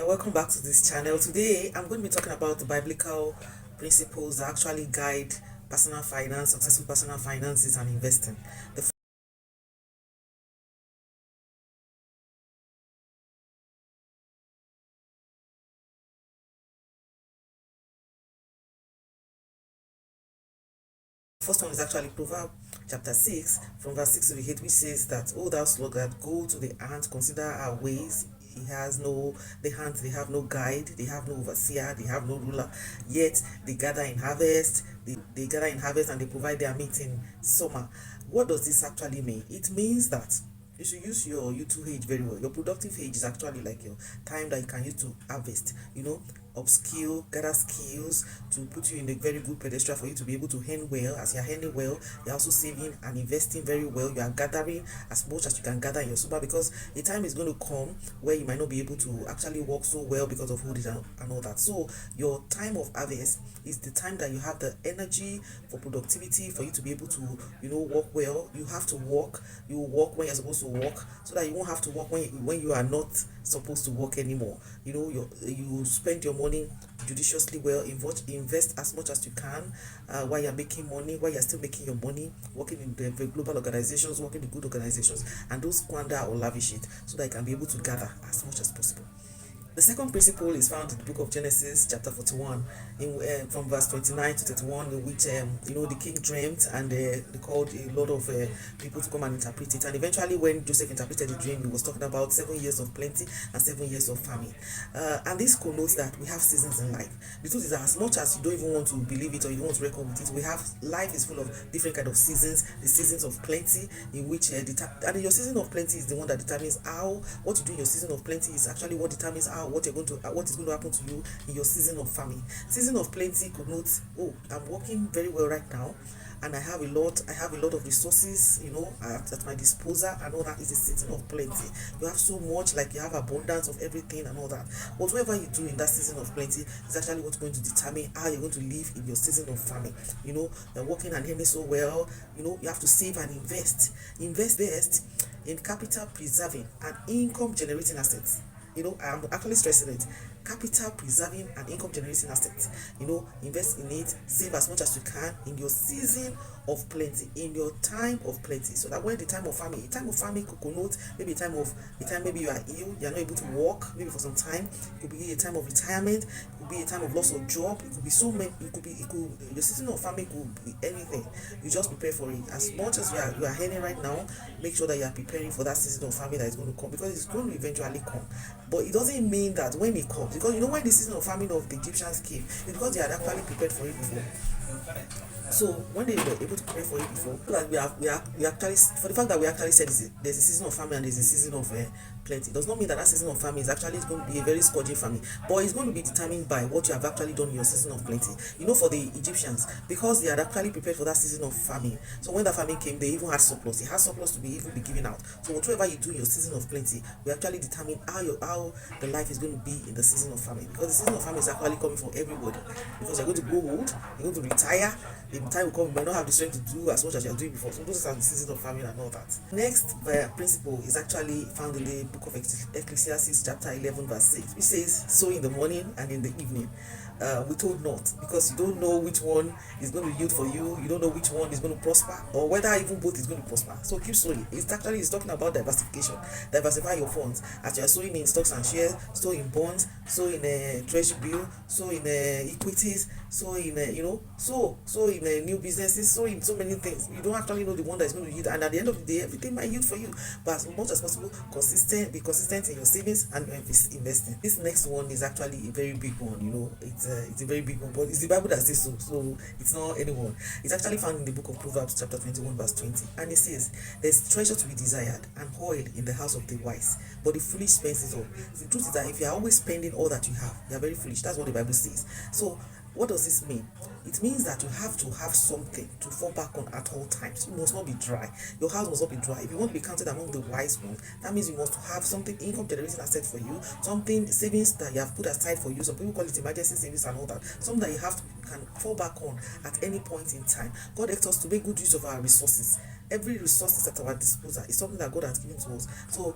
welcome back to this channel. Today I'm going to be talking about the biblical principles that actually guide personal finance, successful personal finances, and investing. The first one is actually Proverbs chapter 6 from verse 6 to 8, which says that, "O thou sluggard, go to the ant, consider our ways. He has no, the ants, they have no guide, they have no overseer, they have no ruler, yet they gather in harvest, they gather in harvest and they provide their meat in summer." What does this actually mean? It means that you should use your youthful age very well. Your productive age is actually like your time that you can use to harvest, upskill, gather skills to put you in a very good pedestal for you to be able to earn well. As you're earning well, you're also saving and investing very well. You are gathering as much as you can gather in your super, because a time is going to come where you might not be able to actually work so well because of old age and all that. So your time of harvest is the time that you have the energy for productivity, for you to be able to work well. You have to work. You work when you're supposed to work, so that you won't have to work when you are not supposed to work anymore. You spend your money judiciously well, invest as much as you can while you're making money, while you're still making your money, working in the global organizations, working in good organizations, and don't squander or lavish it, so that you can be able to gather as much as possible. The second principle is found in the book of Genesis, chapter 41, from verse 29 to 31, in which the king dreamt, and they called a lot of people to come and interpret it. And eventually, when Joseph interpreted the dream, he was talking about 7 years of plenty and 7 years of famine. And this connotes that we have seasons in life. The truth is that as much as you don't even want to believe it or you don't want to reckon with it, life is full of different kind of seasons. The seasons of plenty, in which and your season of plenty is the one that determines what you do in your season of plenty is actually what determines what is going to happen to you in your season of famine. Season of plenty connotes, I'm working very well right now, and I have a lot of resources at my disposal, and all that is a season of plenty. You have so much, like you have abundance of everything and all that. Whatever you do in that season of plenty is actually what's going to determine how you're going to live in your season of famine. You're working and earning so well, you have to save and invest best in capital preserving and income generating assets. I'm actually stressing it. Capital preserving and income generating assets. Invest in it, save as much as you can in your season of plenty, in your time of plenty, so that when the time of famine could connote maybe a time maybe you are ill, you're not able to work maybe for some time. It could be a time of retirement, it could be a time of loss of job, it could be so many, your season of famine could be anything. You just prepare for it. As much as you are earning right now, make sure that you are preparing for that season of famine that is going to come, because it's going to eventually come. But it doesn't mean that when it comes, because when the season of famine of the Egyptians came, it's because they had actually prepared for it before. So when they were able to prepare for it before, like we actually, for the fact that we actually said there's a season of famine and there's a season of plenty, does not mean that season of famine is actually going to be a very scourging famine, but it's going to be determined by what you have actually done in your season of plenty. For the Egyptians, because they had actually prepared for that season of famine, so when that famine came, they even had surplus. They had surplus to be given out. So whatever you do in your season of plenty will actually determine how the life is going to be in the season of famine, because the season of famine is actually coming for everybody, because you're going to grow old, you're going to retire. The time will come, you might not have the strength to do as much as you're doing before. So those are the seasons of famine and all that. Next principle is actually found in the book of Ecclesiastes chapter 11 verse 6, which says, "Sow in the morning and in the evening, we told not," because you don't know which one is going to yield for you. You don't know which one is going to prosper, or whether even both is going to prosper. So keep sowing. It's talking about diversification. Diversify your funds. As you're sowing in stocks and shares, sow in bonds, sow in a treasury bill, sow in equities, sow in sow in new businesses, sow in so many things. You don't actually know the one that is going to yield, and at the end of the day, everything might yield for you. But as much as possible, be consistent in your savings and investing. This next one is actually a very big one. It's a very big one, but it's the Bible that says so it's not anyone. It's actually found in the book of Proverbs chapter 21 verse 20, and it says, "There's treasure to be desired and oil in the house of the wise, but the foolish spends it all." The truth is that if you are always spending all that you have, you are very foolish. That's what the Bible says. So what does this mean? It means that you have to have something to fall back on at all times. You must not be dry. Your house must not be dry. If you want to be counted among the wise ones, that means you must have something, income generating asset for you, something, savings that you have put aside for you. Some people call it emergency savings and all that. Something that you can fall back on at any point in time. God expects us to make good use of our resources. Every resource is at our disposal. It's something that God has given to us. So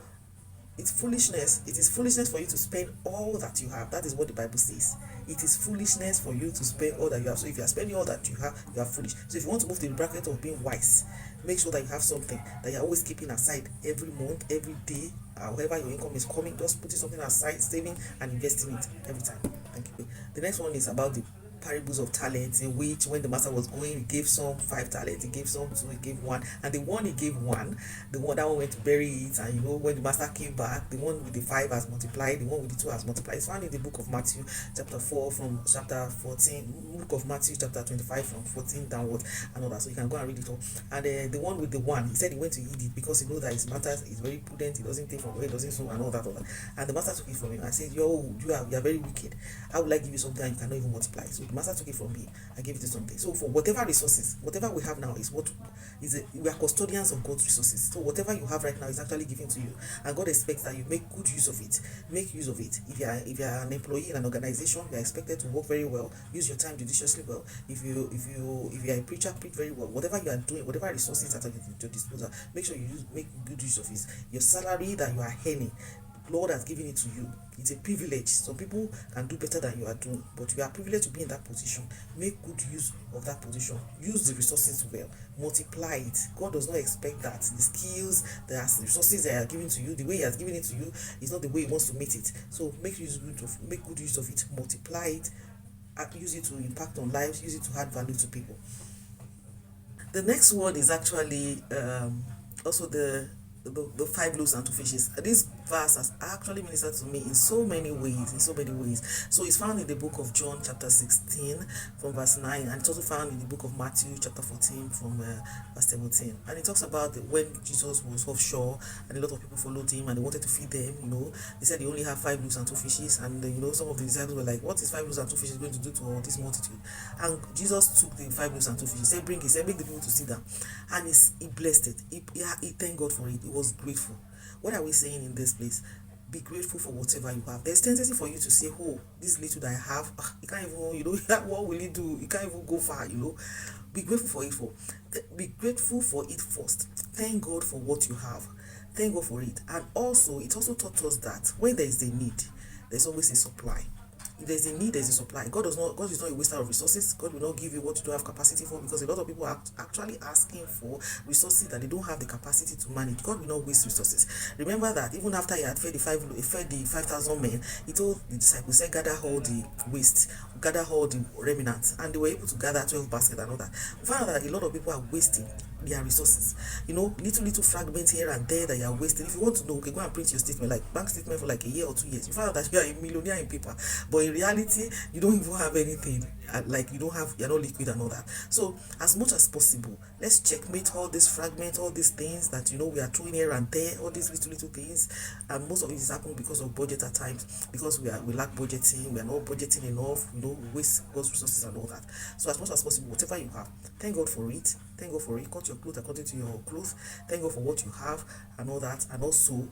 It's foolishness. It is foolishness for you to spend all that you have. That is what the Bible says. It is foolishness for you to spend all that you have. So if you are spending all that you are foolish. So if you want to move to the bracket of being wise, make sure that you have something that you're always keeping aside every month, every day, however your income is coming. Just putting something aside, saving and investing it every time. Thank you. The next one is about the parables of talents, in which when the master was going, he gave some 5 talents, he gave some 2, he gave 1, and the one he gave 1, the one that one went to bury it, and when the master came back, the one with the 5 has multiplied, the one with the 2 has multiplied. It's found in the book of Matthew chapter 4 from chapter 14, book of Matthew chapter 25 from 14 downwards and all that, so you can go and read it all. And the one with the 1, he said he went to eat it because he knows that his master is very prudent, he doesn't take from where he doesn't sow and all that. And the master took it from him and said, you are very wicked. How will I give you something and you cannot even multiply? So the master took it from me and gave it to something. So for whatever resources, whatever we have now is we are custodians of God's resources. So whatever you have right now is actually given to you, and God expects that you make good use of it. Make use of it. If you are an employee in an organization, you are expected to work very well, use your time judiciously well. If you are a preacher, preach very well. Whatever you are doing, whatever resources that are at your disposal, make sure you make good use of it. Your salary that you are earning, Lord has given it to you. It's a privilege. Some people can do better than you are doing, but you are privileged to be in that position. Make good use of that position. Use the resources well. Multiply it. God does not expect that the skills, the resources that are given to you, the way He has given it to you, is not the way He wants to meet it. So make good use of it. Multiply it. Use it to impact on lives. Use it to add value to people. The next word is actually also the 5 loaves and 2 fishes. This verse has actually ministered to me in so many ways. So it's found in the book of John chapter 16 from verse 9, and it's also found in the book of Matthew chapter 14 from verse 17. And it talks about when Jesus was offshore and a lot of people followed him and they wanted to feed them. They said they only have 5 loaves and 2 fishes, and some of the disciples were like, what is 5 loaves and 2 fishes going to do to all this multitude? And Jesus took the 5 loaves and 2 fishes. He said, bring the people to sit down, and he blessed it. He thanked God for it. He was grateful. What are we saying in this place? Be grateful for whatever you have. There's tendency for you to say, oh, this little that I have, you can't even, what will it do? You can't even go far, Be grateful for it. Be grateful for it first. Thank God for what you have. Thank God for it. And also, it also taught us that when there is a need, there's always a supply. If there's a need, there's a supply. God is not a waster of resources. God will not give you what you don't have capacity for, because a lot of people are actually asking for resources that they don't have the capacity to manage. God will not waste resources. Remember that even after He had fed the 5,000 men, He told the disciples, said, gather all the waste, gather all the remnants, and they were able to gather 12 baskets and all that. We found out that a lot of people are wasting their resources. Little fragments here and there that you are wasting. If you want to know, okay, go and print your statement, like bank statement for like a year or 2 years. You find out that you are a millionaire in paper, but in reality, you don't even have anything. You're not liquid and all that. So as much as possible, let's checkmate all these fragments, all these things that we are throwing here and there, all these little things. And most of it is happening because of budget at times, because we lack budgeting, we are not budgeting enough, we waste God's resources and all that. So as much as possible, whatever you have, thank God for it. Thank God for it. Cut your clothes according to your clothes. Thank God for what you have and all that. And also,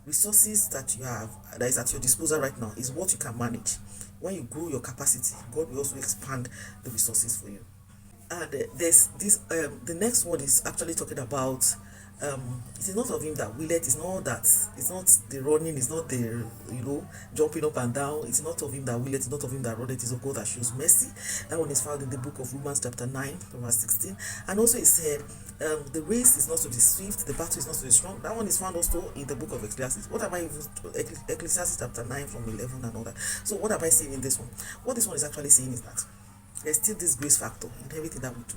resources that you have that is at your disposal right now is what you can manage. When you grow your capacity, God will also expand the resources for you. And there's this. The next one is actually talking about. It is not of him that willeth. It's not the running. It's not the jumping up and down. It's not of him that willeth. It's not of him that runneth. It's of God that shows mercy. That one is found in the book of Romans chapter 9 verse 16. And also it said, the race is not to the swift, the battle is not to the strong. That one is found also in the book of Ecclesiastes. What am I even Ecclesiastes chapter 9 from 11 and all that. So what am I saying in this one? What this one is actually saying is that there's still this grace factor in everything that we do,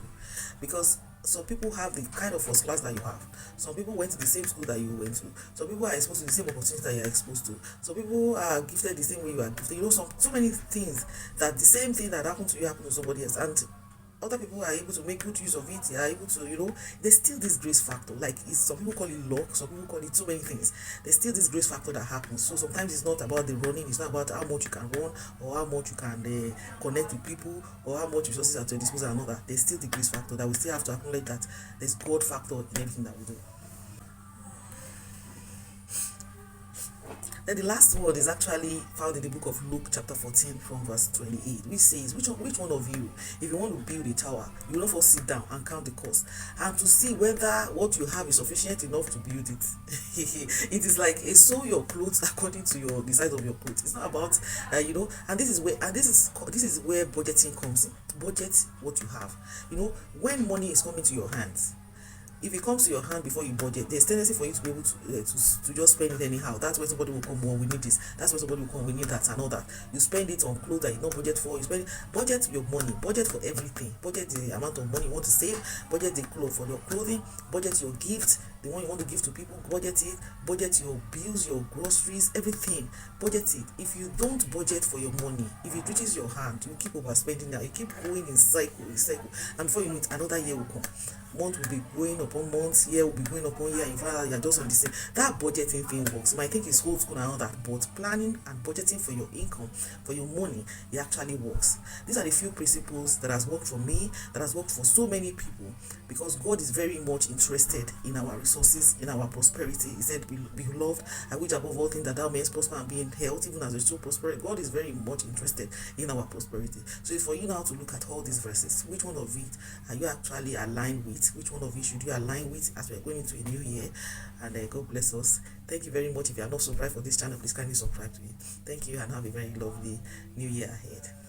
because some people have the kind of first class that you have. Some people went to the same school that you went to. Some people are exposed to the same opportunities that you are exposed to. Some people are gifted the same way you are gifted. So many things that the same thing that happened to you happened to somebody else. And other people are able to make good use of it. They are able to, there's still this grace factor. Like, some people call it luck, some people call it so many things. There's still this grace factor that happens. So sometimes it's not about the running, it's not about how much you can run, or how much you can connect with people, or how much resources are at your disposal and all that. There's still the grace factor that we still have to acknowledge, that there's God factor in everything that we do. Then the last word is actually found in the book of Luke chapter 14 from verse 28, which says, which one of you, if you want to build a tower, you will not first sit down and count the cost and to see whether what you have is sufficient enough to build it. It is like a sew your clothes according to the size of your clothes. It's not about and this is where budgeting comes in. Budget what you have. When money is coming to your hands, if it comes to your hand before you budget, there's tendency for you to be able to just spend it anyhow. That's when somebody will come, well, we need this. That's when somebody will come, we need that and all that. You spend it on clothes that you don't budget for. Budget your money, budget for everything. Budget the amount of money you want to save, budget the clothes for your clothing, budget your gifts, the one you want to give to people, budget it, budget your bills, your groceries, everything. Budget it. If you don't budget for your money, if it reaches your hand, you keep overspending now. You keep going in cycle, and before you know it, another year will come. Month will be going upon months, year will be going upon year. In fact, you're just on the same. That budgeting thing works. You might think it's old school and all that, but planning and budgeting for your income, for your money, it actually works. These are the few principles that has worked for me, that has worked for so many people, because God is very much interested in our resources, in our prosperity. He said, "Beloved, I wish above all things that thou mayest prosper and be in health, even as your soul prosper." God is very much interested in our prosperity. So it's for you now to look at all these verses. Which one of it are you actually aligned with? Which one of you should you align with as we are going into a new year? And God bless us. Thank you very much. If you are not subscribed for this channel, please kindly subscribe to it. Thank you and have a very lovely new year ahead.